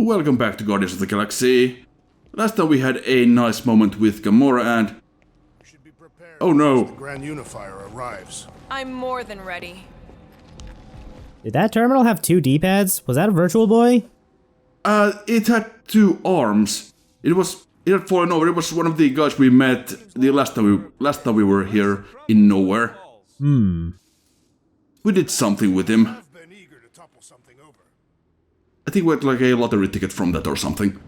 Welcome back to Guardians of the Galaxy. Last time we had a nice moment with Gamora and... Oh no! The Grand Unifier arrives. I'm more than ready. Did that terminal have 2 D-pads? Was that a Virtual Boy? It had 2 arms. It had fallen over. It was one of the guys we met the last time we were here in nowhere. We did something with him. I've been eager to topple something over. I think we had like a lottery ticket from that or something.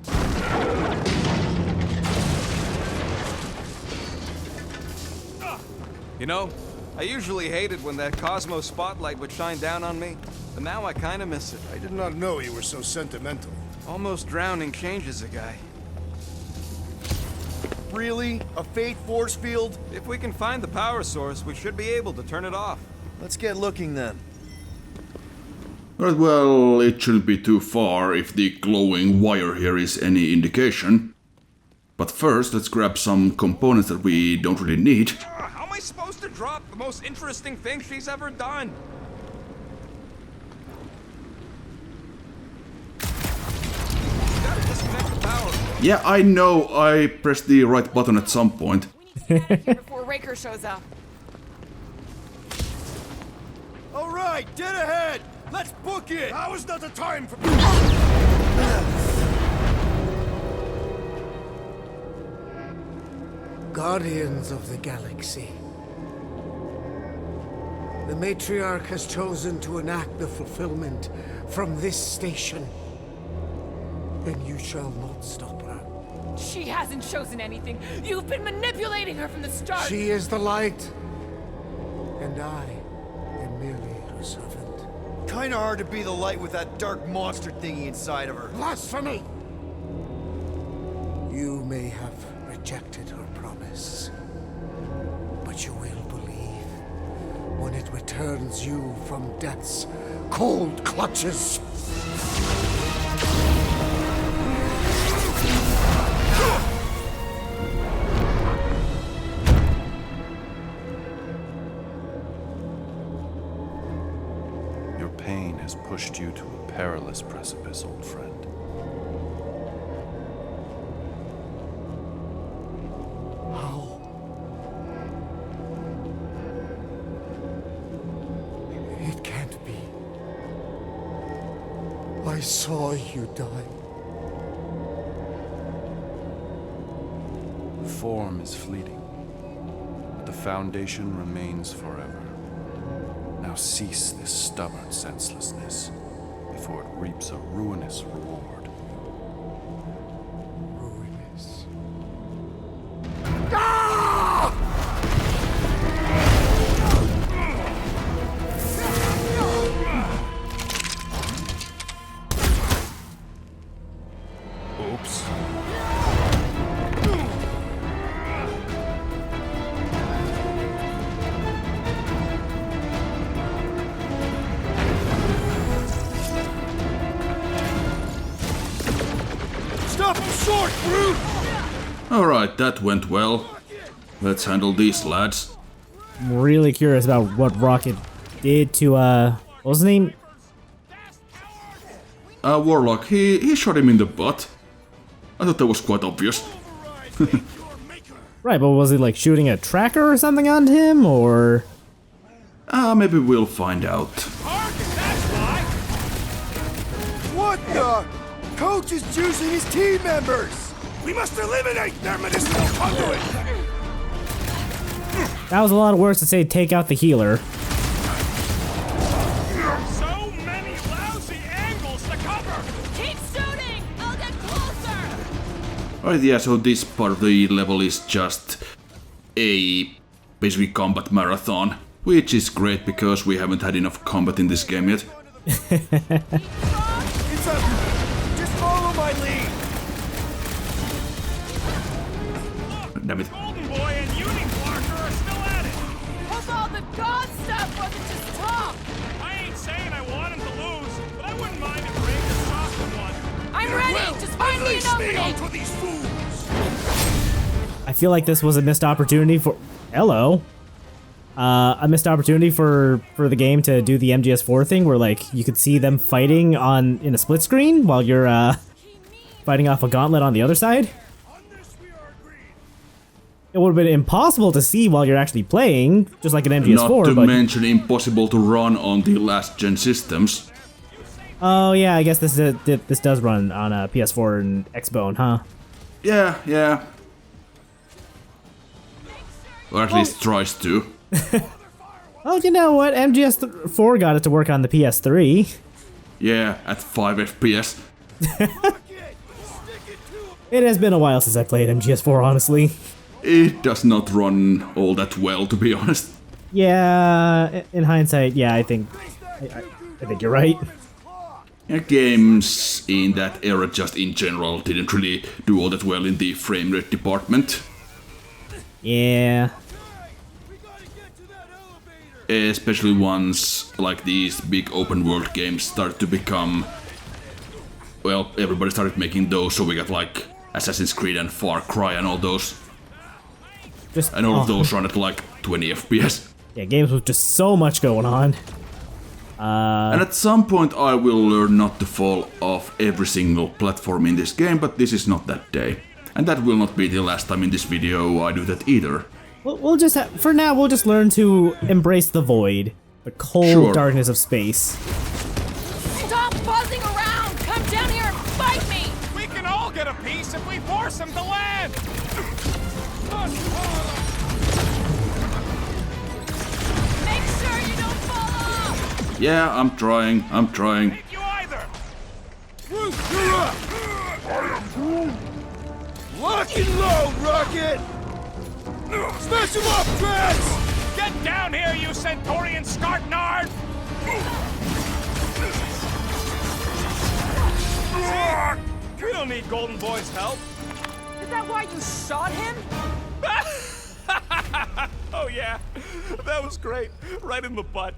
You know, I usually hated when that Cosmo spotlight would shine down on me, but now I kinda miss it. I did not know you were so sentimental. Almost drowning changes a guy. Really? A fate force field? If we can find the power source, we should be able to turn it off. Let's get looking then. Right, well, it shouldn't be too far if the glowing wire here is any indication. But first, let's grab some components that we don't really need. How am I supposed to drop the most interesting thing she's ever done? You gotta disconnect the power. Yeah, I know I pressed the right button at some point. We need to get out of here before Raker shows up. All right, dead ahead. Let's book it. Now is not the time for... Guardians of the Galaxy. The Matriarch has chosen to enact the fulfillment from this station. And you shall not stop her. She hasn't chosen anything. You've been manipulating her from the start. She is the light. And I am merely her servant. Kinda hard to be the light with that dark monster thingy inside of her. Blasphemy! You may have rejected her promise, but you will believe when it returns you from death's cold clutches. Your pain has pushed you to a perilous precipice, old friend. How? It can't be. I saw you die. Form is fleeting, but the foundation remains forever. Now cease this stubborn senselessness before it reaps a ruinous reward. Ruinous. Oops. Stop him short, brute! Alright, that went well. Let's handle these lads. I'm really curious about what Rocket did to, what was his name? Warlock, he shot him in the butt. I thought that was quite obvious. Right, but was he like shooting a tracker or something onto him, or? Maybe we'll find out. What the? Coach is juicing his team members! We must eliminate their medicinal conduit! That was a lot of words to say take out the healer. So many lousy angles to cover! Keep shooting! I'll get closer! Alright, yeah, so this part of the level is just a basically combat marathon, which is great because we haven't had enough combat in this game yet. It's a... Just follow my lead! Damn it. Golden Boy and Uniblarker are still at it! Hope all the god stuff wasn't just talk! I ain't saying I want him to lose, but I wouldn't mind if Ranger softened one. I'm ready! Just find me an Unleash me opening! onto these fools! I feel like this was a missed opportunity for... Hello. A missed opportunity for the game to do the MGS4 thing where like you could see them fighting in a split screen while you're fighting off a gauntlet on the other side. It would have been impossible to see while you're actually playing, just like an MGS4. Not to but mention impossible to run on the last gen systems. oh yeah, I guess this does run on a PS4 and Xbone, huh? Yeah. Or at least tries to. Oh, you know what? MGS4 got it to work on the PS3. Yeah, at 5 FPS. It has been a while since I played MGS4, honestly. It does not run all that well, to be honest. Yeah, in hindsight, yeah, I think you're right. Yeah, games in that era just in general didn't really do all that well in the frame rate department. Yeah. Especially once like these big open world games start to become, well, everybody started making those, so we got like Assassin's Creed and Far Cry and all those. And all of those run at like 20 FPS. Yeah, games with just so much going on. And at some point I will learn not to fall off every single platform in this game, but this is not that day. And that will not be the last time in this video I do that either. We'll just for now we'll just learn to embrace the void, the cold darkness of space. Stop buzzing around! Come down here and fight me! We can all get a piece if we force him to land! Make sure you don't fall off! Yeah, I'm trying. You either! Lock and load, Rocket! Smash him up, Drax! Get down here, you Centaurian Scartnard! See? We don't need Golden Boy's help. Is that why you shot him? Oh yeah, that was great. Right in the butt.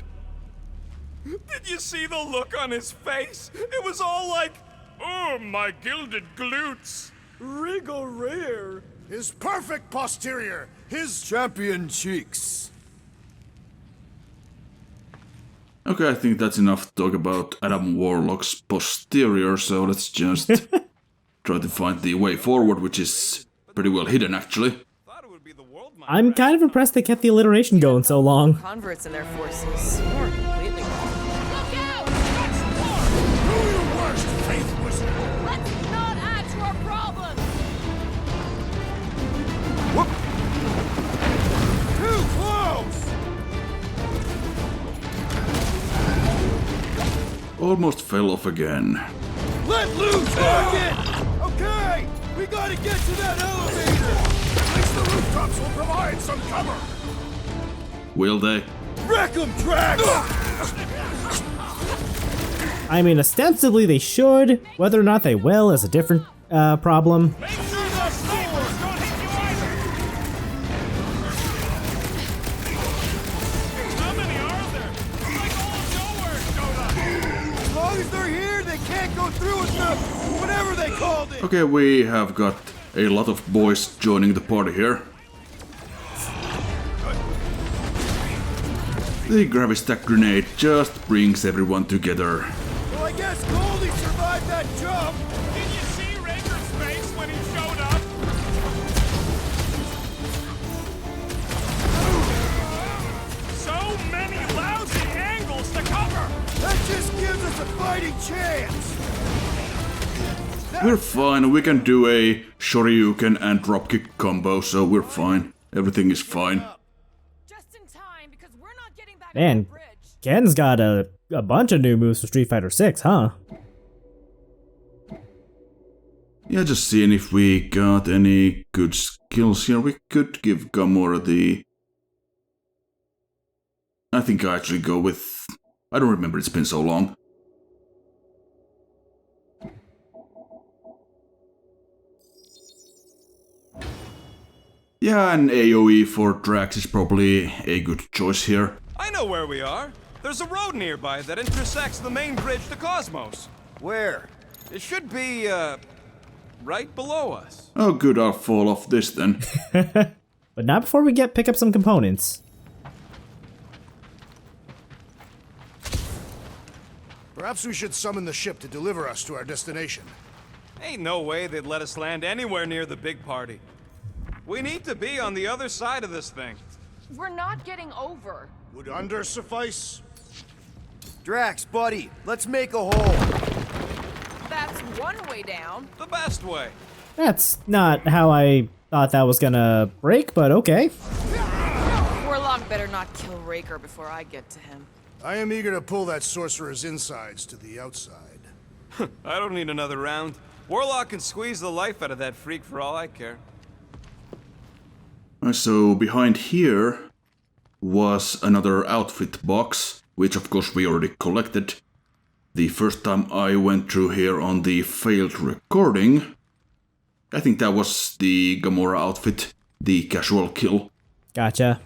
Did you see the look on his face? It was all like, oh, my gilded glutes. Regal rear. His perfect posterior. His Champion cheeks. Okay, I think that's enough to talk about Adam Warlock's posterior, so let's just try to find the way forward, which is pretty well hidden actually. I'm kind of impressed they kept the alliteration going so long. Converts and their forces. More completely wrong. Look out! Who your worst faith wizard? Let's not add to our problems! Too close! Almost fell off again. Let loose, Rocket! Okay, we gotta get to that elevator! At least the rooftops will provide some cover. Will they? Wreck 'em, Drax! I mean, ostensibly they should. Whether or not they will is a different problem. Make sure the snipers don't hit you either! How many are there? Like all of nowhere showed up! As long as they're here, they can't go through with the whatever they called it! Okay, we have got a lot of boys joining the party here. The Gravistack grenade just brings everyone together. Well, I guess Goldie survived that jump! Did you see Ranger's face when he showed up? So many lousy angles to cover! That just gives us a fighting chance! We're fine, we can do a Shoryuken and dropkick combo, so we're fine. Everything is fine. Just in time, because we're not getting back Man, on the bridge. Ken's got a bunch of new moves for Street Fighter 6, huh? Yeah, just seeing if we got any good skills here. We could give Gamora the... I think I actually go with... I don't remember, it's been so long. Yeah, an AoE for Drax is probably a good choice here. I know where we are. There's a road nearby that intersects the main bridge to Cosmos. Where? It should be, right below us. Oh good, I'll fall off this then. But not before we pick up some components. Perhaps we should summon the ship to deliver us to our destination. Ain't no way they'd let us land anywhere near the big party. We need to be on the other side of this thing. We're not getting over. Would under suffice? Drax, buddy, let's make a hole. That's one way down. The best way. That's not how I thought that was gonna break, but okay. Warlock better not kill Raker before I get to him. I am eager to pull that sorcerer's insides to the outside. I don't need another round. Warlock can squeeze the life out of that freak for all I care. So behind here was another outfit box, which of course we already collected. The first time I went through here on the failed recording, I think that was the Gamora outfit, the casual kill. Gotcha.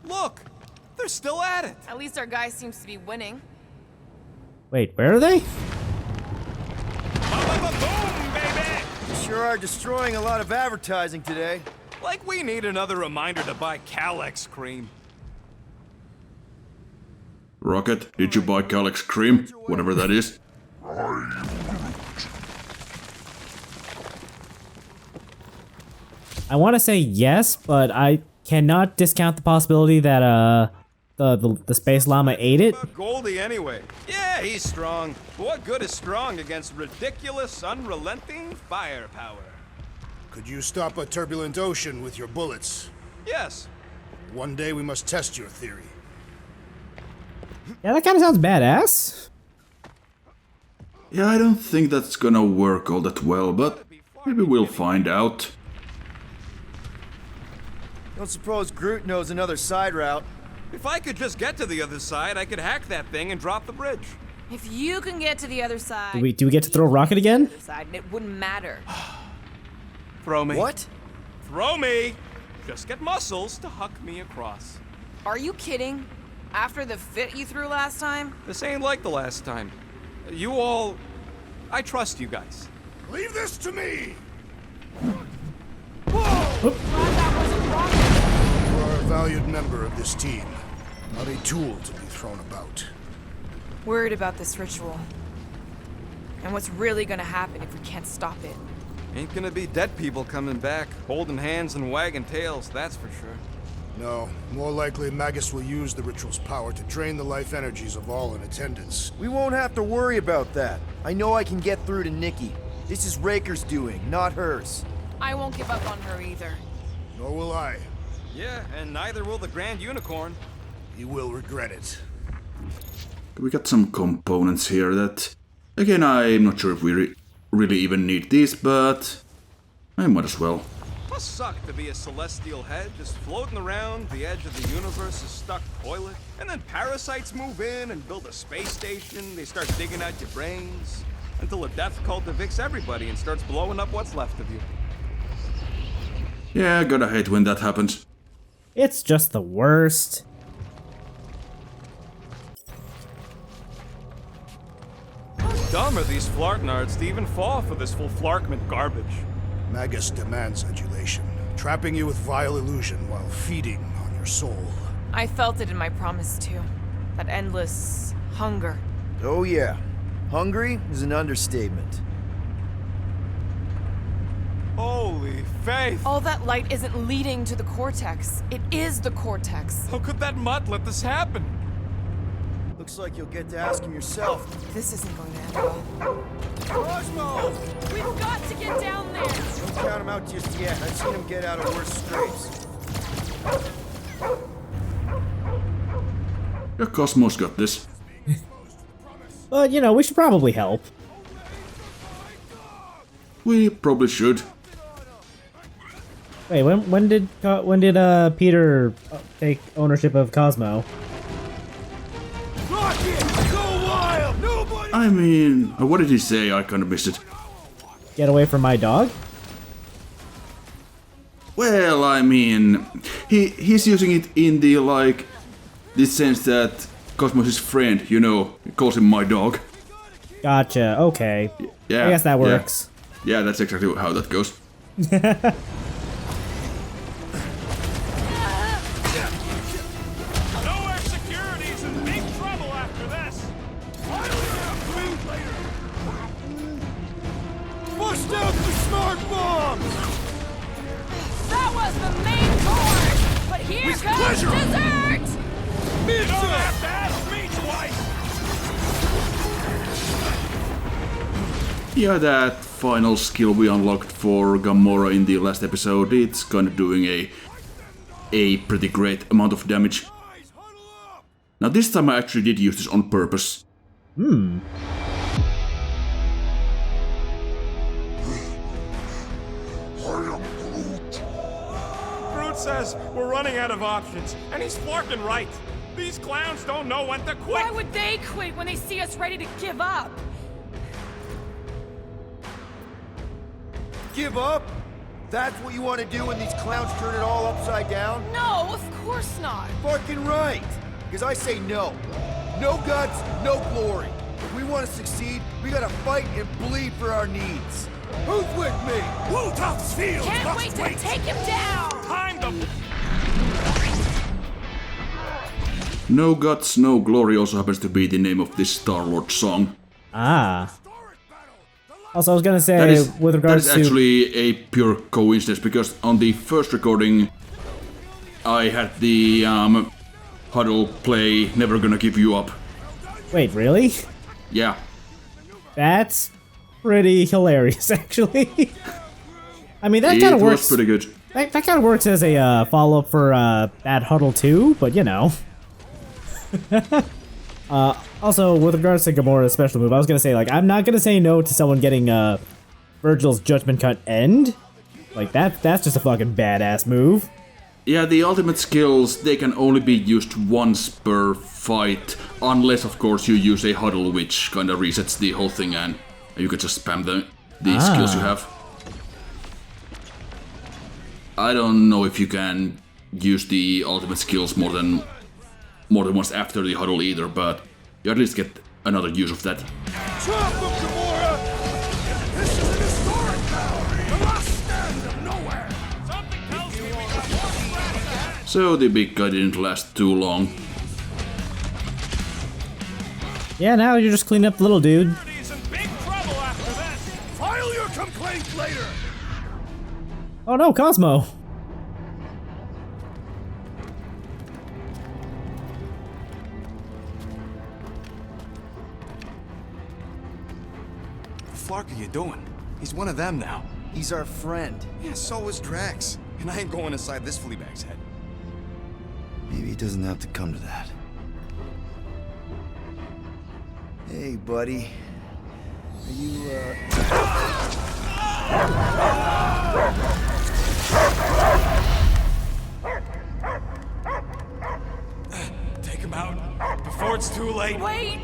Look! They're still at it! At least our guy seems to be winning. Wait, where are they? Boom, baby! You sure are destroying a lot of advertising today. Like we need another reminder to buy Calyx cream. Rocket, did you buy Calyx cream? Whatever that is. I want to say yes, but I cannot discount the possibility that the space llama ate it. About Goldie anyway. Yeah, he's strong. But what good is strong against ridiculous, unrelenting firepower? Could you stop a turbulent ocean with your bullets? Yes. One day we must test your theory. Yeah, that kind of sounds badass. Yeah, I don't think that's gonna work all that well, but maybe we'll find out. Don't suppose Groot knows another side route. If I could just get to the other side, I could hack that thing and drop the bridge. If you can get to the other side... Do we get to throw a rocket again? And it wouldn't matter. Throw me. What? Throw me! Just get muscles to huck me across. Are you kidding? After the fit you threw last time? This ain't like the last time. You all... I trust you guys. Leave this to me! Glad that wasn't wrong. You are a valued member of this team, not a tool to be thrown about. Worried about this ritual. And what's really gonna happen if we can't stop it. Ain't gonna be dead people coming back, holding hands and wagging tails, that's for sure. No, more likely Magus will use the ritual's power to drain the life energies of all in attendance. We won't have to worry about that. I know I can get through to Nikki. This is Raker's doing, not hers. I won't give up on her either. Nor will I. Yeah, and neither will the Grand Unicorn. You will regret it. We got some components here that, again, I'm not sure if we really even need these, but I might as well. Must suck to be a celestial head just floating around the edge of the universe's stuck toilet. And then parasites move in and build a space station. They start digging out your brains until a death cult evicts everybody and starts blowing up what's left of you. Yeah, gotta hate when that happens. It's just the worst. Dumb are these Flartnards to even fall for this full Flarkment garbage. Magus demands adulation, trapping you with vile illusion while feeding on your soul. I felt it in my promise too. That endless hunger. Oh yeah. Hungry is an understatement. Holy faith! All that light isn't leading to the Cortex. It is the Cortex. How could that mutt let this happen? Looks like you'll get to ask him yourself. This isn't going to end well. Cosmo! We've got to get down there! Don't count him out just yet. I've seen him get out of worse scrapes. Yeah, Cosmos got this. But, you know, we should probably help. We probably should. Wait, when did Peter take ownership of Cosmo? I mean, what did he say? I kinda missed it. Get away from my dog? Well, I mean, he's using it in the, like, the sense that Cosmos is friend, you know, he calls him my dog. Gotcha, okay. Yeah, I guess that works. Yeah, that's exactly how that goes. No air security's in big trouble after this. I only have food later. Arc bomb! That was the main course! But here comes dessert! You don't have to ask me twice! Yeah, that final skill we unlocked for Gamora in the last episode, it's kind of doing a pretty great amount of damage. Now this time I actually did use this on purpose. Groot says we're running out of options, and he's fucking right. These clowns don't know when to quit. Why would they quit when they see us ready to give up? Give up? That's what you want to do when these clowns turn it all upside down? No, of course not. Fucking right! Because I say no. No guts, no glory. If we want to succeed, we gotta fight and bleed for our needs. Who's with me? Wutaf's field Can't wait to take him down! Time to... No Guts, No Glory also happens to be the name of this Star-Lord song. Ah. Also, I was gonna say, with that regards is to... actually a pure coincidence, because on the first recording I had the Huddle play Never Gonna Give You Up. Wait, really? Yeah. That's pretty hilarious, actually. I mean, that It kind of was works. pretty good. That kind of works as a follow-up for Bad Huddle 2, but you know. Also, with regards to Gamora's special move, I was gonna say, like, I'm not gonna say no to someone getting Virgil's Judgment Cut end. Like, that's just a fucking badass move. Yeah, the ultimate skills, they can only be used once per fight, unless of course you use a Huddle, which kinda resets the whole thing and you can just spam the skills you have. I don't know if you can use the ultimate skills more than once after the Huddle either, but you at least get another use of that. Trump of Gamora! This is an historic battle! The last stand of nowhere! Something tells me we got more scraps ahead. So the big guy didn't last too long. Yeah, now you're just cleaning up the little dude. He's in big trouble after this. File your complaint later! Oh no, Cosmo! The fuck are you doing? He's one of them now. He's our friend. Yeah, so is Drax. And I ain't going inside this flea bag's head. Maybe it doesn't have to come to that. Hey, buddy. Are you, Take him out before it's too late. Wait!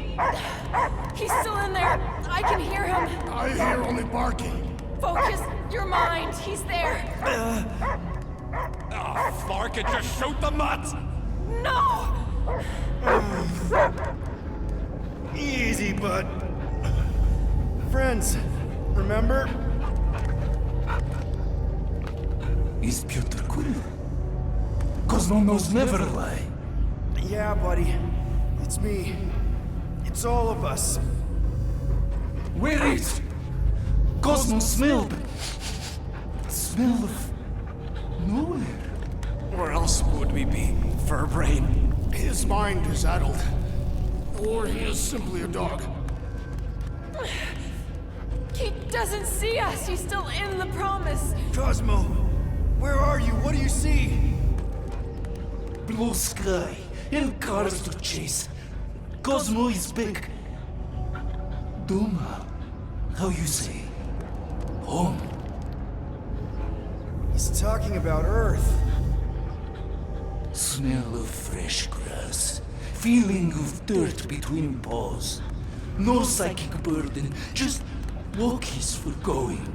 He's still in there. I can hear him. I hear only barking. Focus your mind. He's there. Oh, Flark, it just shoot the mutts. No! Easy, bud. Friends, remember? Is Peter cool? Cosmo knows never lie. Yeah, buddy. It's me. It's all of us. Where is Cosmo smelled? Smell of nowhere. Where else would we be, Furbrain? His mind is addled. Or he is simply a dog. He doesn't see us. He's still in the promise. Cosmo, where are you? What do you see? Blue sky and cars to chase. Cosmo is back. Doma, how you say? Home. He's talking about Earth. Smell of fresh grass. Feeling of dirt between paws. No psychic burden, just walkies for going.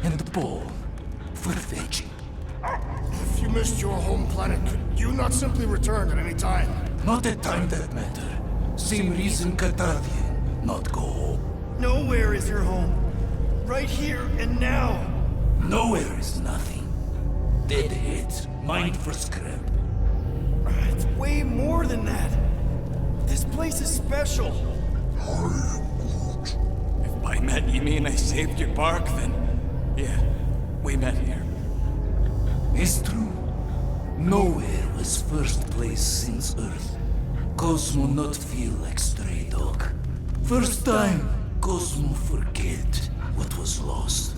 And the ball for fetching. If you missed your home planet, could you not simply return at any time? Not a time that matter. Same reason Katardian not go home. Nowhere is your home. Right here and now. Nowhere is nothing. Dead heads, mind for scrap. It's way more than that. This place is special. If by that you mean I saved your bark, then Yeah, we met here. It's true. Nowhere was first place since Earth. Cosmo not feel like stray dog. First time, Cosmo forget what was lost.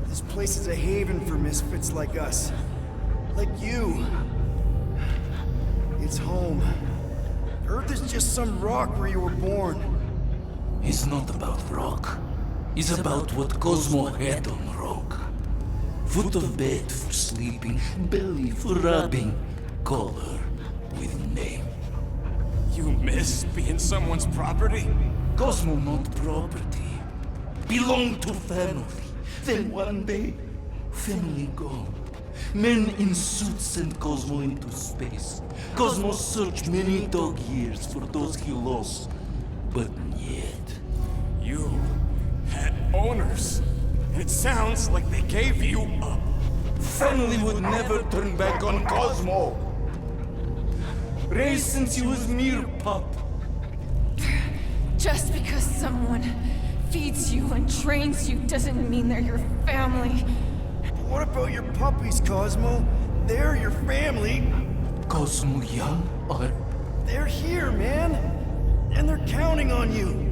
This place is a haven for misfits like us. Like you. It's home. Earth is just some rock where you were born. It's not about rock. It's about what Cosmo had on rock. Foot of bed for sleeping, belly for rubbing, color with name. You miss being someone's property? Cosmo not property. Belong to family. Then one day, family gone. Men in suits send Cosmo into space. Cosmo searched many dog years for those he lost. But yet... You had owners. It sounds like they gave you up. Family would never turn back on Cosmo. Raised since he was mere pup. Just because someone feeds you and trains you doesn't mean they're your family. What about your puppies, Cosmo? They're your family. Cosmo young or... They're here, man. And they're counting on you.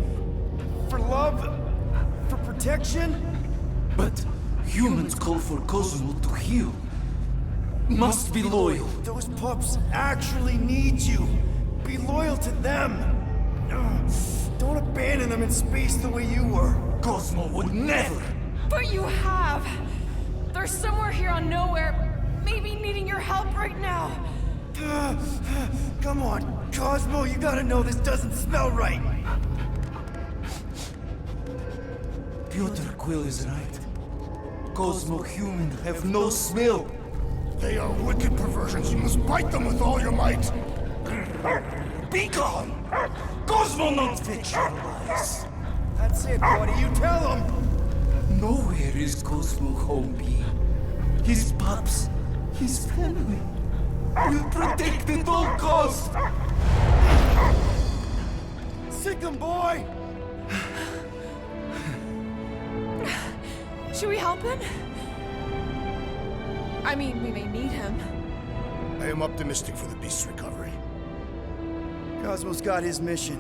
For love, for protection. But humans call for Cosmo to heal. Must be loyal. Those pups actually need you. Be loyal to them. Don't abandon them in space the way you were. Cosmo would never. But you have. They're somewhere here on Nowhere, maybe needing your help right now. Come on, Cosmo, you gotta know this doesn't smell right. Piotr Quill is right. Cosmo human have no smell. They are wicked perversions. You must bite them with all your might. Be gone! Cosmo not fictionalize. That's it, buddy. You tell them. Nowhere is Cosmo home be. His pups, his family, will protect at all cost. Sick 'em, boy. Should we help him? I mean, we may need him. I am optimistic for the beast's recovery. Cosmo's got his mission.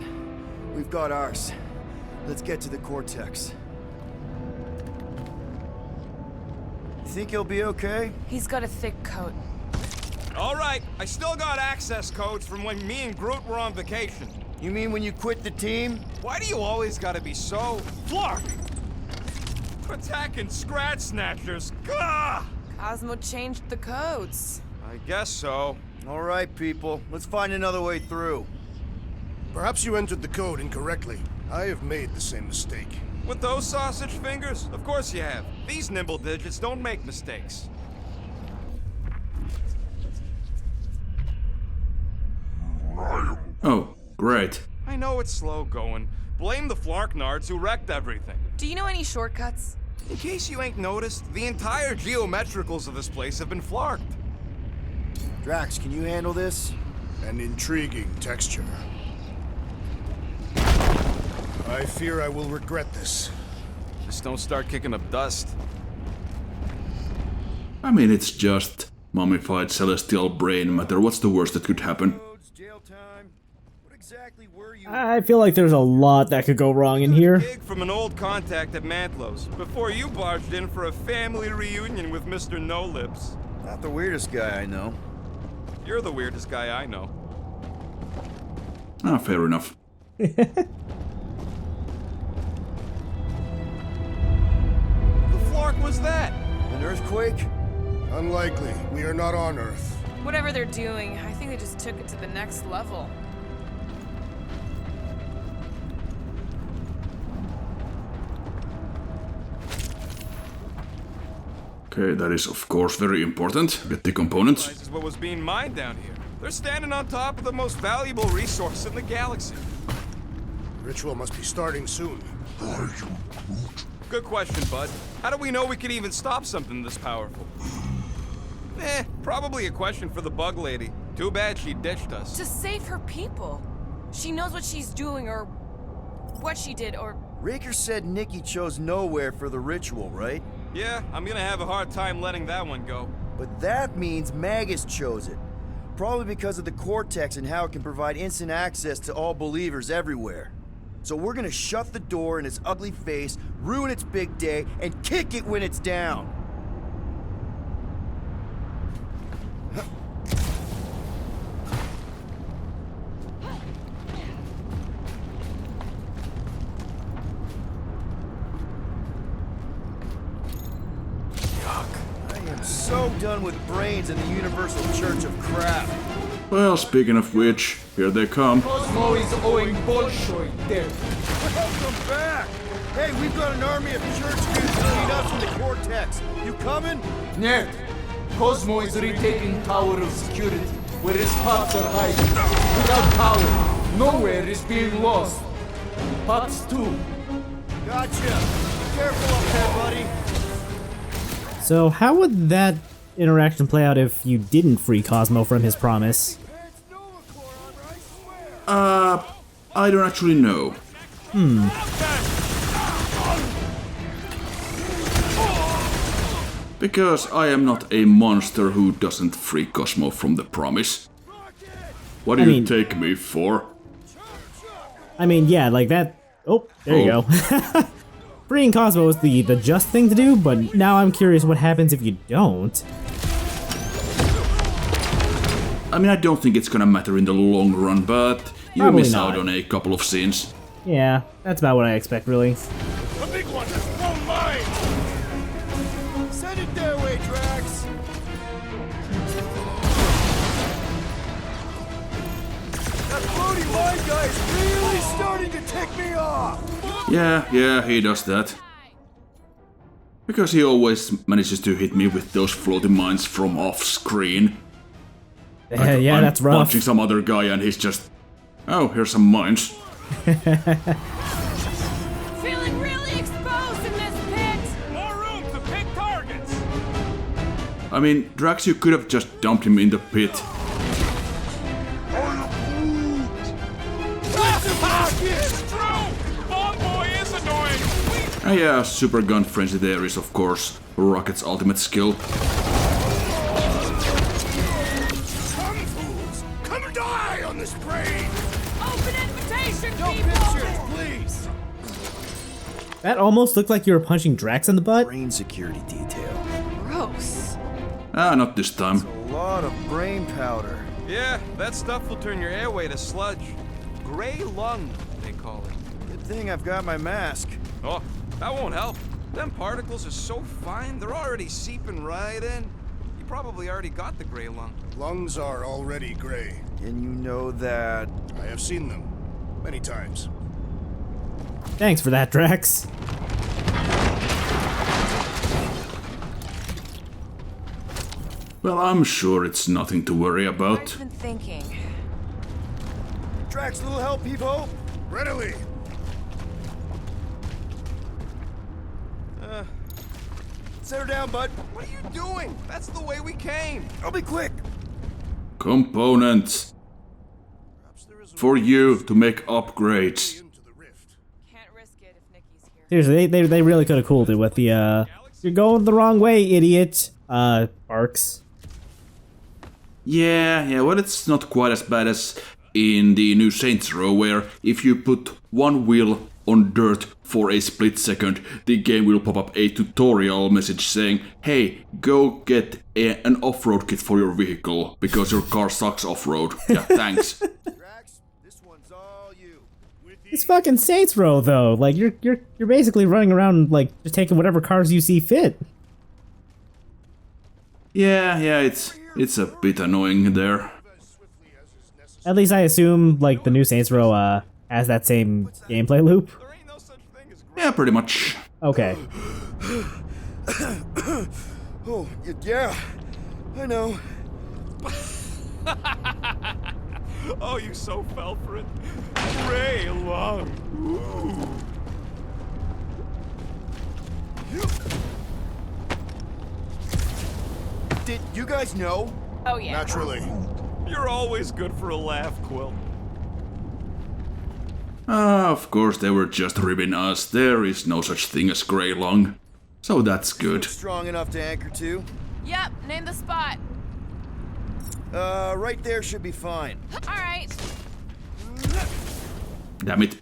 We've got ours. Let's get to the Cortex. You think he'll be okay? He's got a thick coat. All right, I still got access codes from when me and Groot were on vacation. You mean when you quit the team? Why do you always gotta be so... Flark! Attacking Scratch Snatchers, gah! Cosmo changed the codes. I guess so. All right, people. Let's find another way through. Perhaps you entered the code incorrectly. I have made the same mistake. With those sausage fingers? Of course you have. These nimble digits don't make mistakes. Oh, great. I know it's slow going. Blame the Flarknards who wrecked everything. Do you know any shortcuts? In case you ain't noticed, the entire geometricals of this place have been flarked. Drax, can you handle this? An intriguing texture. I fear I will regret this. Just don't start kicking up dust. I mean, it's just mummified celestial brain matter. What's the worst that could happen? Jail time. What exactly were you? I feel like there's a lot that could go wrong in here. Gig from an old contact at Mantlos before you barged in for a family reunion with Mr. No Lips. Not the weirdest guy I know. You're the weirdest guy I know. Ah, fair enough. The flark was that? An earthquake? Unlikely. We are not on Earth. Whatever they're doing, I think they just took it to the next level. Okay, that is of course very important. Get the components. This is what was being mined down here. They're standing on top of the most valuable resource in the galaxy. Ritual must be starting soon. Good question, bud. How do we know we can even stop something this powerful? Probably a question for the bug lady. Too bad she ditched us. To save her people. She knows what she's doing, or what she did, or Raker said Nikki chose nowhere for the ritual, right? Yeah, I'm gonna have a hard time letting that one go. But that means Magus chose it. Probably because of the Cortex and how it can provide instant access to all believers everywhere. So we're gonna shut the door in its ugly face, ruin its big day, and kick it when it's down. I am so done with brains and the Universal Church of crap. Well, speaking of which, here they come. Cosmo is owing Bolshoi debt. Welcome back! Hey, we've got an army of church dudes to beat us in the Cortex. You coming? Ned, Cosmo is retaking Tower of Security, where his pops are hiding. Without power, nowhere is being lost. Pops too. Gotcha. Be careful up there, buddy. So how would that interaction play out if you didn't free Cosmo from his promise? I don't actually know. Because I am not a monster who doesn't free Cosmo from the promise. What do you take me for? I mean, yeah, like that. Oh, there you go. Freeing Cosmo is the just thing to do, but now I'm curious what happens if you don't. I mean, I don't think it's gonna matter in the long run, but you Probably miss not. out on a couple of scenes. Yeah, that's about what I expect, really. The big one has blown mine! Send it their way, Drax. That floating line guy is really starting to tick me off. Yeah, he does that. Because he always manages to hit me with those floating mines from off screen. Yeah, I'm that's rough. punching some other guy and he's just, oh, here's some mines. Feeling really exposed in this pit! More room to pick targets! I mean, Drax, you could have just dumped him in the pit. It's true! Bomb Boy is annoying! And yeah, Super Gun Frenzy there is, of course, Rocket's ultimate skill. Come, fools! Come and die on this brain! Open invitation, No people! pictures, please. That almost looked like you were punching Drax in the butt. Brain security detail. Gross. Ah, not this time. A lot of brain powder. Yeah, that stuff will turn your airway to sludge. Gray lung, they call it. Good thing I've got my mask. Oh, that won't help. Them particles are so fine, they're already seeping right in. You probably already got the gray lung. Lungs are already gray. And you know that... I have seen them. Many times. Thanks for that, Drax. Well, I'm sure it's nothing to worry about. I've been thinking. Drax, little help, Peepo? Readily! Set her down, bud. What are you doing? That's the way we came. I'll be quick. Components. For you to make upgrades. Into the rift. Can't risk it if Nikki's here. Seriously, they really could have cooled it with the, you're going the wrong way, idiot, Arcs. Yeah, well, it's not quite as bad as in the new Saints Row, where if you put one wheel on dirt for a split second, the game will pop up a tutorial message saying, hey, go get an off-road kit for your vehicle, because your car sucks off-road. Yeah, thanks. Drax, this one's all you. It's fucking Saints Row, though. Like, you're basically running around, like, just taking whatever cars you see fit. Yeah, it's a bit annoying there. At least I assume, like, the new Saints Row, has that same gameplay loop. There ain't no such thing as gray. Yeah, pretty much. Okay. Oh, yeah. I know. Oh, you so fell for it. Gray lung. Ooh. Did you guys know? Oh yeah. Naturally. You're always good for a laugh, Quill. Of course they were just ribbing us. There is no such thing as Grey Lung. So that's good. Strong enough to anchor to? Yep, name the spot. Right there should be fine. Alright. Damn it.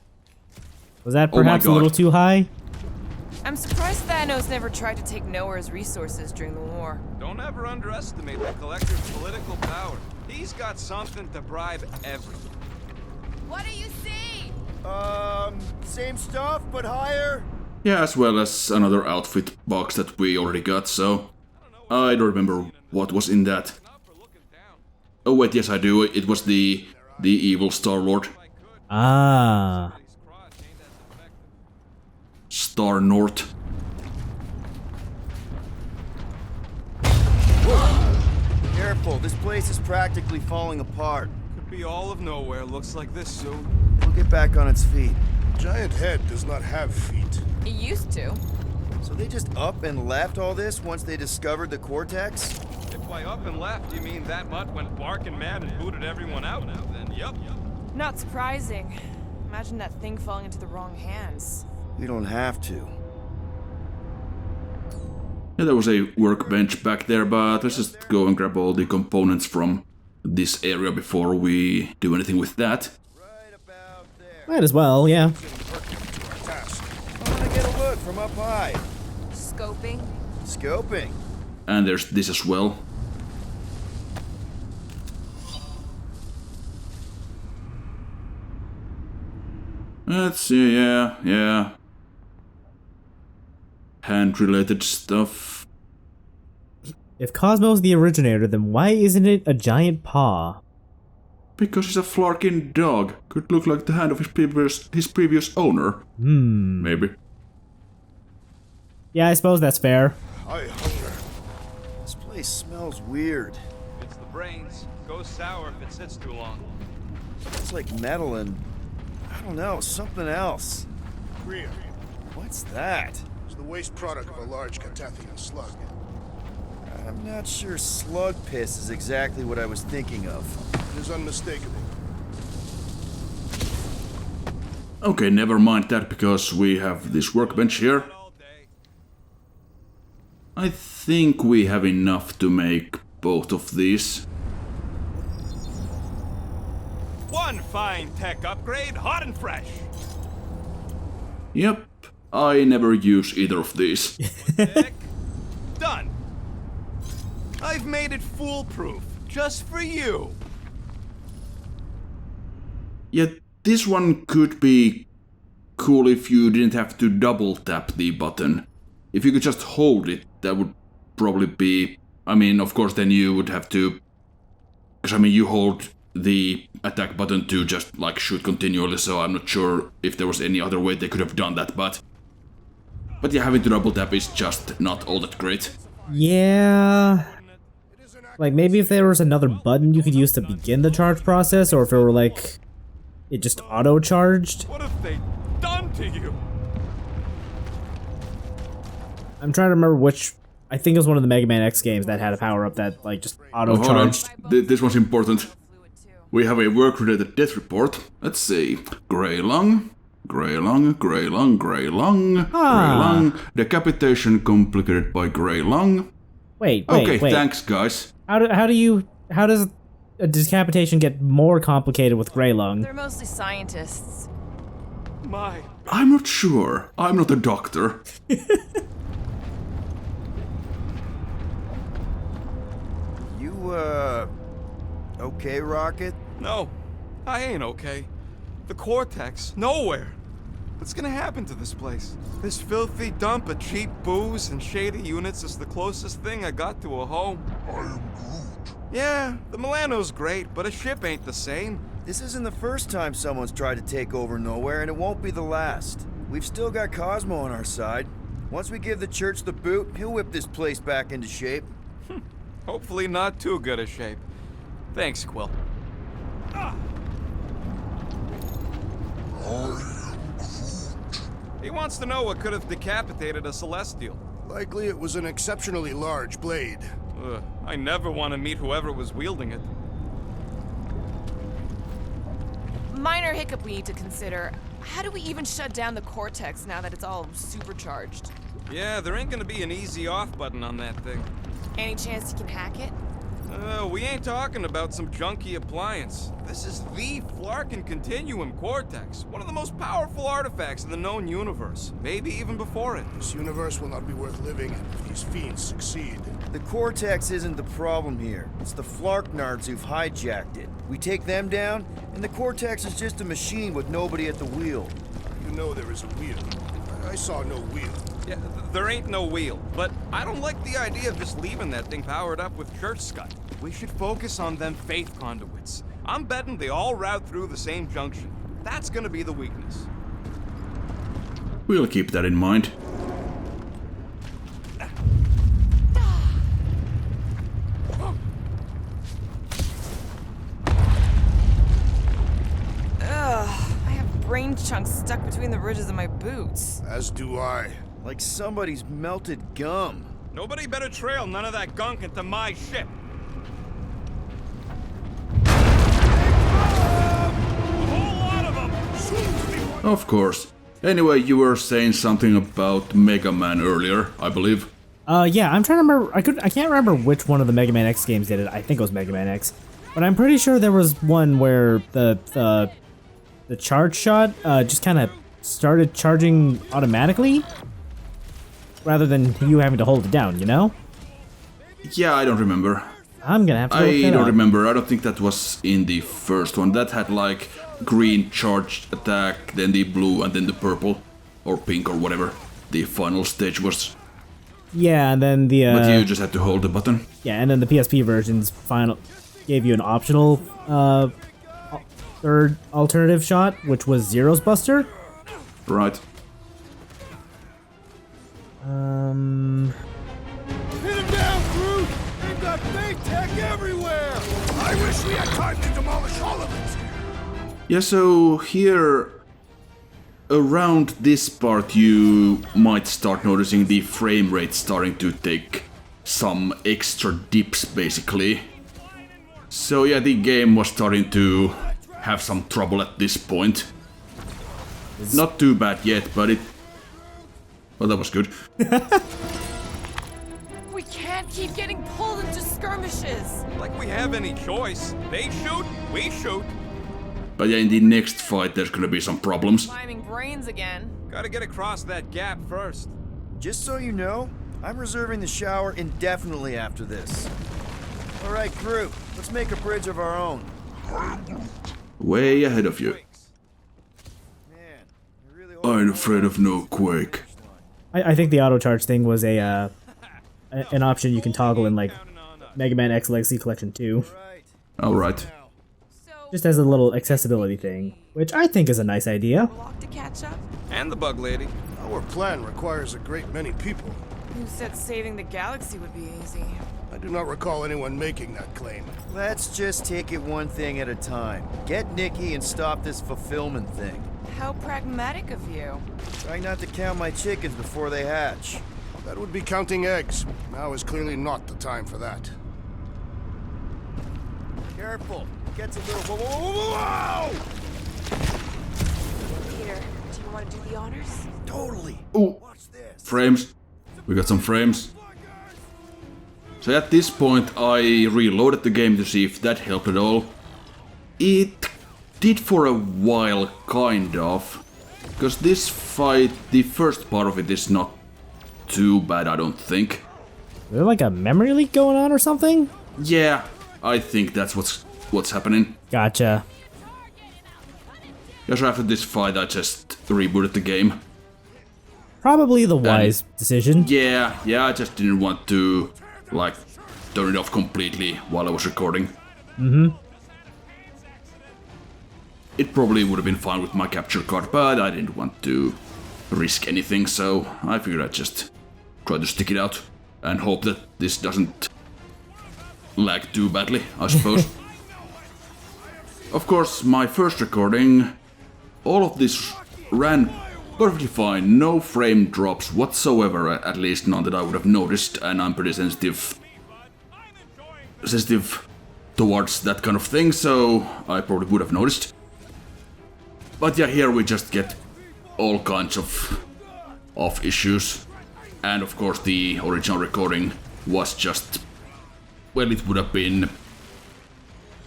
Was that Oh my perhaps a little God. too high? I'm surprised Thanos never tried to take Nowhere's resources during the war. Don't ever underestimate the Collector's political power. He's got something to bribe everyone. What do you see? Same stuff, but higher? Yeah, as well as another outfit box that we already got, so... I don't remember what was in that. Oh wait, yes I do. It was the evil Star-Lord. Ah. Star-North. Careful, this place is practically falling apart. Could be all of Nowhere looks like this soon. It'll get back on its feet. Giant Head does not have feet. It used to. So they just up and left all this once they discovered the Cortex? If by up and left you mean that mutt went barking mad and booted everyone out, then yup. Not surprising. Imagine that thing falling into the wrong hands. We don't have to. Yeah, there was a workbench back there, but let's just go and grab all the components from this area before we do anything with that. Right about there. Might as well, yeah. I want to get a look from up high. Scoping. Scoping. And there's this as well. Let's see, yeah. Hand-related stuff. If Cosmo's the originator, then why isn't it a giant paw? Because he's a Flarkin dog. Could look like the hand of his previous owner. Maybe. Yeah, I suppose that's fair. I hunger. This place smells weird. It's the brains. Goes sour if it sits too long. It's like metal and, I don't know, something else. Rhea. What's that? It's the waste product of a large Catathian slug. I'm not sure slug piss is exactly what I was thinking of. It is unmistakable. Okay, never mind that because we have this workbench here. All day. I think we have enough to make both of these. One fine tech upgrade, hot and fresh. Yep, I never use either of these. Tick. Done. I've made it foolproof, just for you. Yet this one could be cool if you didn't have to double tap the button. If you could just hold it, that would probably be... I mean, of course then you would have to... Because I mean, you hold the attack button to just like shoot continually, so I'm not sure if there was any other way they could have done that, but yeah, having to double tap is just not all that great. Yeah. Like, maybe if there was another button you could use to begin the charge process, or if it were like... it just auto-charged. What have they done to you? I'm trying to remember which... I think it was one of the Mega Man X games that had a power-up that, like, just Oh, hold on. auto-charged. This one's important. We have a work-related death report. Let's see. Grey Lung. Grey Lung, Grey Lung, Grey Lung, Grey Lung. Decapitation complicated by Grey Lung. Wait, Okay, wait. thanks, guys. How does a decapitation get more complicated with Grey Lung? They're mostly scientists. My. I'm not sure. I'm not a doctor. You, okay, Rocket? No, I ain't okay. The Cortex, nowhere. What's gonna happen to this place? This filthy dump of cheap booze and shady units is the closest thing I got to a home. I am Groot. Yeah, the Milano's great, but a ship ain't the same. This isn't the first time someone's tried to take over Nowhere, and it won't be the last. We've still got Cosmo on our side. Once we give the church the boot, he'll whip this place back into shape. Hopefully not too good a shape. Thanks, Quill. Ah. He wants to know what could have decapitated a Celestial. Likely it was an exceptionally large blade. Ugh, I never want to meet whoever was wielding it. Minor hiccup we need to consider. How do we even shut down the Cortex now that it's all supercharged? Yeah, there ain't gonna be an easy off button on that thing. Any chance you can hack it? We ain't talking about some junky appliance. This is the Flarkin Continuum Cortex, one of the most powerful artifacts in the known universe, maybe even before it. This universe will not be worth living in if these fiends succeed. The Cortex isn't the problem here. It's the Flarknards who've hijacked it. We take them down, and the Cortex is just a machine with nobody at the wheel. You know there is a wheel. I saw no wheel. Yeah, there ain't no wheel, but I don't like the idea of just leaving that thing powered up with church scud. We should focus on them faith conduits. I'm betting they all route through the same junction. That's gonna be the weakness. We'll keep that in mind. Ugh, I have brain chunks stuck between the ridges of my boots. As do I. Like somebody's melted gum. Nobody better trail none of that gunk into my ship. Of course. Anyway, you were saying something about Mega Man earlier, I believe. Yeah, I'm trying to remember. I can't remember which one of the Mega Man X games did it. I think it was Mega Man X, but I'm pretty sure there was one where the charge shot just kind of started charging automatically, rather than you having to hold it down. You know? Yeah, I don't remember. I'm gonna have to. I don't remember. I don't think that was in the first one. That had like green charged attack, then the blue, and then the purple or pink or whatever the final stage was. Yeah, and then the. But you just had to hold the button. Yeah, and then the PSP versions final gave you an optional third alternative shot, which was Zero's Buster. Right. Hit him down, Groot! They've got fake tech everywhere! I wish we had time to demolish all of it! Yeah, so here around this part you might start noticing the frame rate starting to take some extra dips basically. So yeah, the game was starting to have some trouble at this point. Not too bad yet, but well, that was good. We can't keep getting pulled into skirmishes. Like we have any choice. They shoot, we shoot. But yeah, in the next fight there's gonna be some problems. Miming brains again. Gotta get across that gap first. Just so you know, I'm reserving the shower indefinitely after this. All right, Groot, let's make a bridge of our own. Way ahead of you. Man, I really I'm afraid of no quake. I think the auto charge thing was an option you can toggle in like Mega Man X Legacy Collection 2, Alright. just as a little accessibility thing, which I think is a nice idea. Lock to catch up? And the bug lady. Our plan requires a great many people. Who said saving the galaxy would be easy? I do not recall anyone making that claim. Let's just take it one thing at a time. Get Nikki and stop this fulfillment thing. How pragmatic of you. Trying not to count my chickens before they hatch. That would be counting eggs. Now is clearly not the time for that. Careful. It gets a little... Whoa! Peter, do you want to do the honors? Totally. Ooh, Watch this. frames. We got some frames. So at this point I reloaded the game to see if that helped at all. It did for a while, kind of. Because this fight, the first part of it is not too bad, I don't think. Is there like a memory leak going on or something? Yeah, I think that's what's happening. Gotcha. Yeah, so after this fight I just rebooted the game. Probably the wise decision. Yeah, I just didn't want to, like, turn it off completely while I was recording. It probably would have been fine with my capture card, but I didn't want to risk anything, so I figured I'd just try to stick it out and hope that this doesn't lag too badly, I suppose. Of course, my first recording, all of this ran perfectly fine, no frame drops whatsoever, at least none that I would have noticed, and I'm pretty sensitive towards that kind of thing, so I probably would have noticed. But yeah, here we just get all kinds of issues. And of course the original recording was just... Well, it would have been...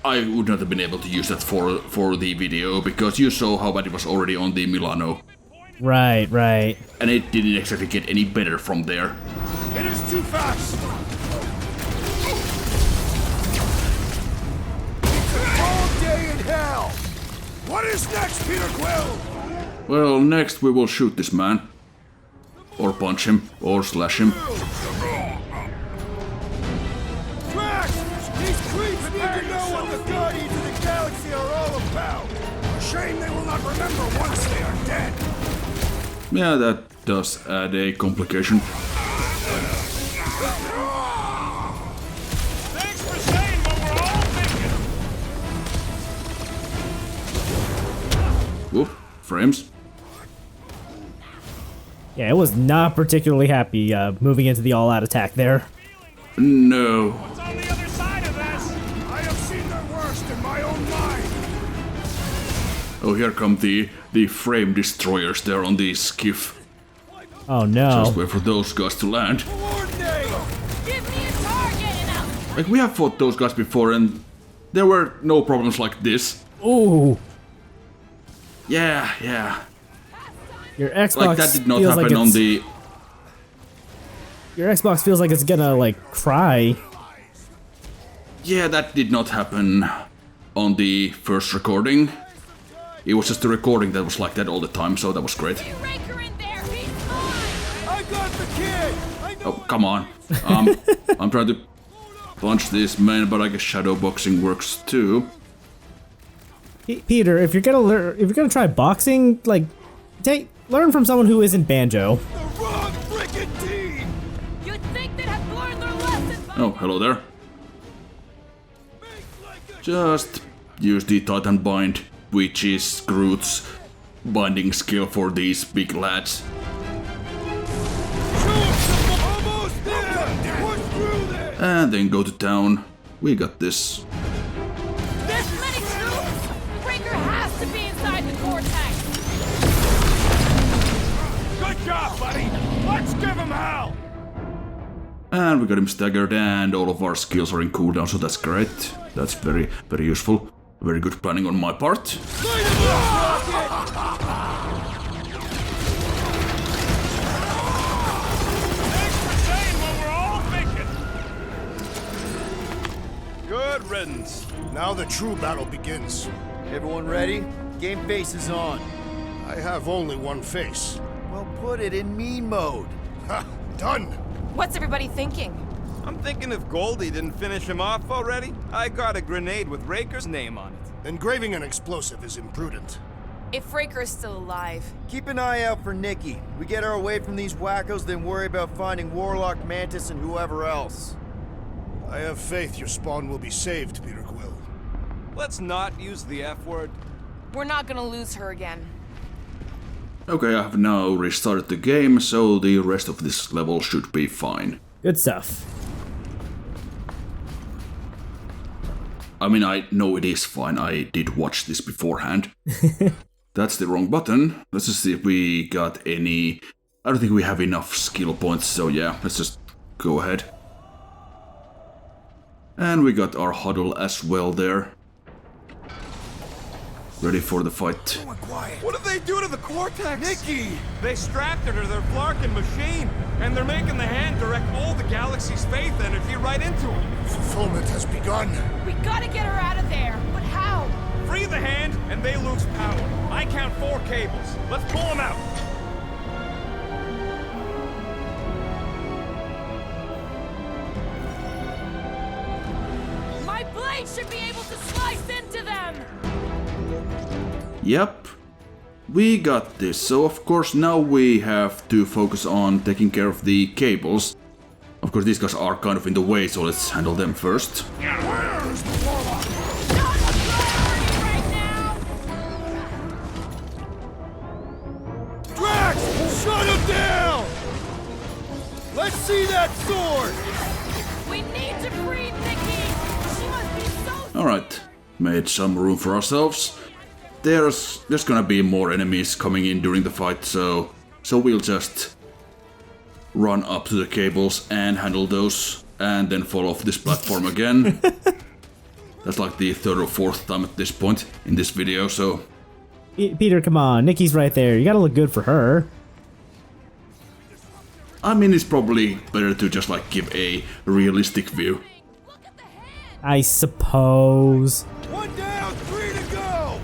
I would not have been able to use that for the video, because you saw how bad it was already on the Milano. Right, right. And it didn't exactly get any better from there. It is too fast! It's a long day in hell! What is next, Peter Quill? Well, next we will shoot this man. Or punch him, or slash him. Drax! These creeps need to know what the Guardians of the Galaxy are all about! A shame they will not remember once they are dead! Yeah, that does add a complication. Thanks for saying what we're all thinking. Whoop, frames. Yeah, it was not particularly happy moving into the all-out attack there. No. What's on the other side of this? I have seen their worst in my own mind! Oh, here come the frame destroyers there on the skiff. Oh no. Just wait for those guys to land. Coordinate! Give me a target and I'll... Like, we have fought those guys before and there were no problems like this. Ooh. Yeah. Your Xbox Like, that did not feels happen like on the... Your Xbox feels like it's gonna, like, cry. Yeah, that did not happen on the first recording. It was just the recording that was like that all the time, so that was great. Raker in there, he's mine! I got the kid! I know Oh, come on. I'm trying to punch this man, but I guess shadow boxing works too. Peter, if you're gonna try boxing, like, learn from someone who isn't Banjo. the wrong frickin' team! You'd think they'd have learned their lesson by... Oh, hello there. Just use the Titan Bind, which is Groot's binding skill for these big lads. Almost there! Push through there! And then go to town. We got this. This many troops? Raker has to be inside the Cortex! Good job, buddy! Let's give him hell! And we got him staggered, and all of our skills are in cooldown, so that's great. That's very, very useful. Very good planning on my part. Light him up, Rocket! Thanks for saying what we're all thinking. Good riddance. Now the true battle begins. Everyone ready? Game face is on. I have only one face. Well, put it in mean mode. Ha! Done! What's everybody thinking? I'm thinking if Goldie didn't finish him off already, I got a grenade with Raker's name on it. Engraving an explosive is imprudent. If Raker is still alive, Keep an eye out for Nikki. We get her away from these wackos, then worry about finding Warlock, Mantis, and whoever else. I have faith your spawn will be saved, Peter Quill. Let's not use the F word. we're not gonna lose her again. Okay, I have now restarted the game, so the rest of this level should be fine. Good stuff. I mean, I know it is fine. I did watch this beforehand. That's the wrong button. Let's just see if we got any... I don't think we have enough skill points, so yeah, let's just go ahead. And we got our huddle as well there. Ready for the fight. What did they do to the Cortex? Nikki! They strapped her to their Flarkin machine, and they're making the hand direct all the galaxy's faith energy right into him. Fulfillment has begun. We gotta get her out of there, but how? Free the hand, and they lose power. I count 4 cables. Let's pull them out. My blade should be able to slice into them! Yep. We got this, so of course now we have to focus on taking care of the cables. Of course these guys are kind of in the way, so let's handle them first. Where's the Warlock? Not a priority right now! Drax! Shut him down! Let's see that sword! We need to free Nikki! She must be so... Alright, made some room for ourselves. there's gonna be more enemies coming in during the fight, so we'll just run up to the cables and handle those, and then fall off this platform again. That's like the third or fourth time at this point in this video, so... Peter, come on. Nikki's right there. You gotta look good for her. I mean, it's probably better to just like give a realistic view. I suppose. One down, 3 to go!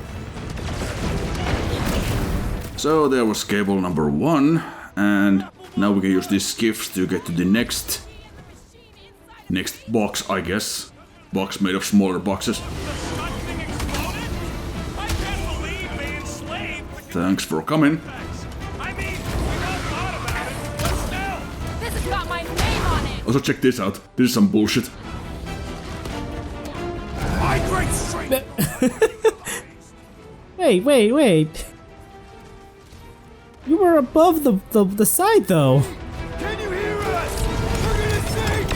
So there was cable number 1, and now we can use these skiffs to get to the next box, I guess. Box made of smaller boxes. Thanks for coming. I mean, we all thought about it, but still. This has got my name on it! Also, check this out. This is some bullshit. My great strength! Wait. You were above the side, though. Can you hear us? We're gonna save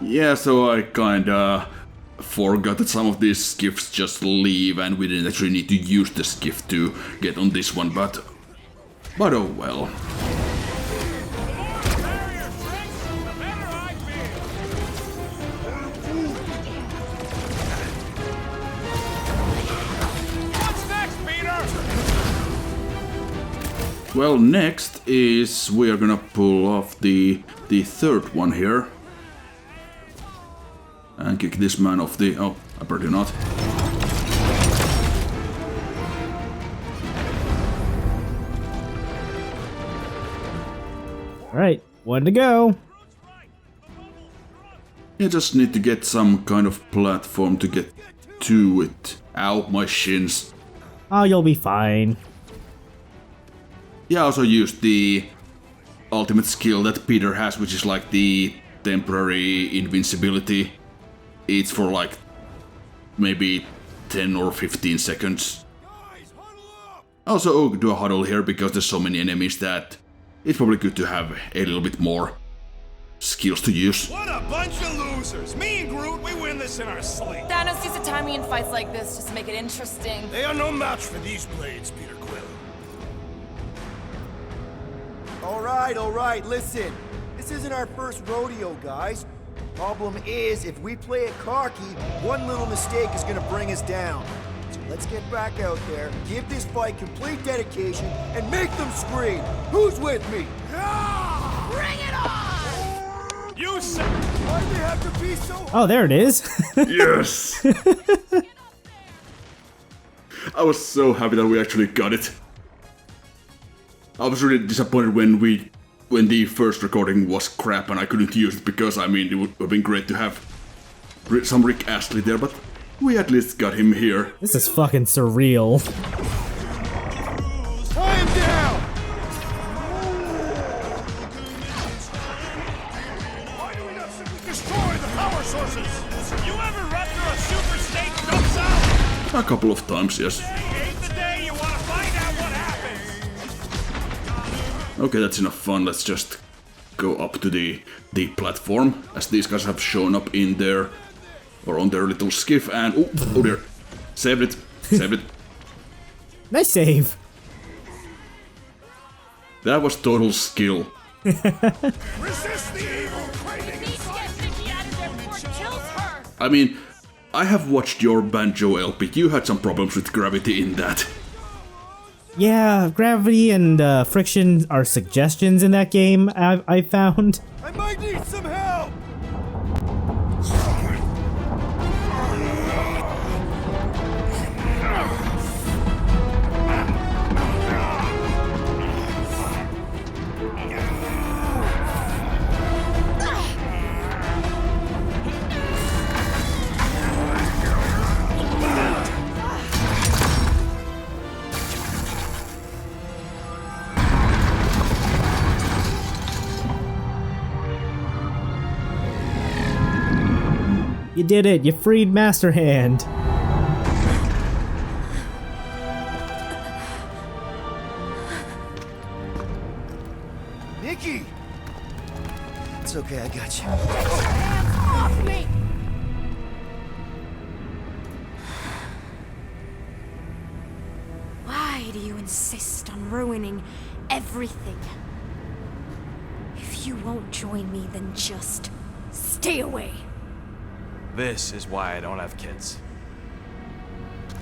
you! Yeah, so I kinda forgot that some of these skiffs just leave and we didn't actually need to use the skiff to get on this one, but oh well. What's next, Peter? Well, next is we are gonna pull off the third one here. And kick this man off the... oh, apparently not. Alright, 1 to go. You just need to get some kind of platform to get to it. Ow, my shins. Oh, you'll be fine. Yeah, I also used the ultimate skill that Peter has, which is like the temporary invincibility. It's for like maybe 10 or 15 seconds. Also do a huddle here because there's so many enemies that it's probably good to have a little bit more skills to use. What a bunch of losers. Me and Groot, we win this in our sleep. Thanos used to time me in fights like this just to make it interesting. They are no match for these blades, Peter Quill. All right, listen. This isn't our first rodeo, guys. Problem is, if we play it cocky, one little mistake is gonna bring us down. So let's get back out there, give this fight complete dedication, and make them scream. Who's with me? Bring it on! You said... Why'd they have to be so Oh, there it is. Yes! I was so happy that we actually got it. I was really disappointed when the first recording was crap and I couldn't use it because, I mean, it would have been great to have some Rick Astley there, but we at least got him here. This is fucking surreal. Tie him down! Why do we not simply destroy the power sources? You ever rupture a super state dump cell? A couple of times, yes. Ain't the day you want to find out what happens. Okay, that's enough fun. Let's just go up to the platform, as these guys have shown up in their or on their little skiff, and oh dear, saved it. Nice save. That was total skill. Resist the evil craving Need to get Vicky out of there before it kills her! I mean, I have watched your Banjo LP. You had some problems with gravity in that. Yeah, gravity and friction are suggestions in that game, I found. I might need some help! You did it, you freed Master Hand. Nikki! It's okay, I got you. Hands off me! insist on ruining everything. If you won't join me, then just stay away. This is why I don't have kids.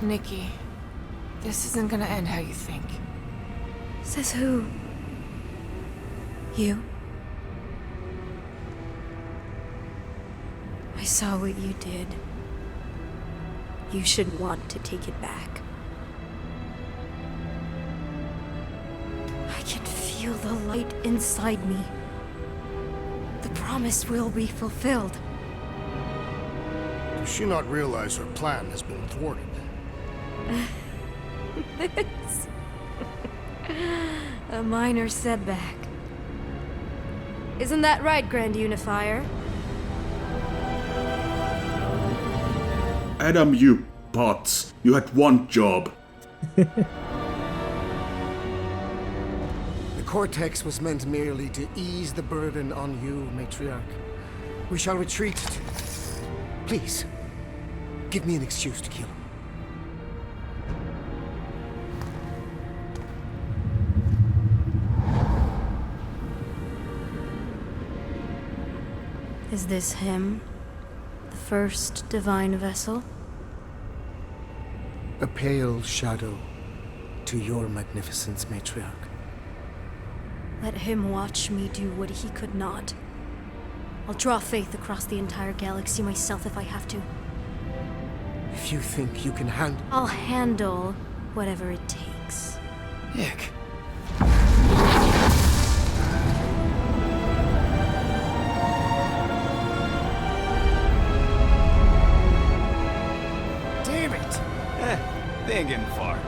Nikki, this isn't gonna end how you think. Says who? You? I saw what you did. You should want to take it back. I can feel the light inside me. The promise will be fulfilled. Does she not realize her plan has been thwarted? It's a minor setback. Isn't that right, Grand Unifier? Adam, you bots. You had one job. The Cortex was meant merely to ease the burden on you, Matriarch. We shall retreat. Please, give me an excuse to kill him. Is this him? The first divine vessel? A pale shadow to your magnificence, Matriarch. Let him watch me do what he could not. I'll draw faith across the entire galaxy myself if I have to. If you think you can handle... I'll handle whatever it takes. Nick. Damn it! They ain't getting far.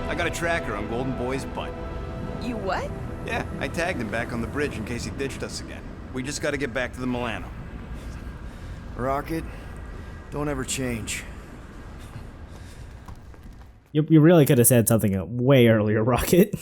I got a tracker on Golden Boy's butt. You what? Yeah, I tagged him back on the bridge in case he ditched us again. We just gotta get back to the Milano. Rocket, don't ever change. You really could have said something way earlier, Rocket.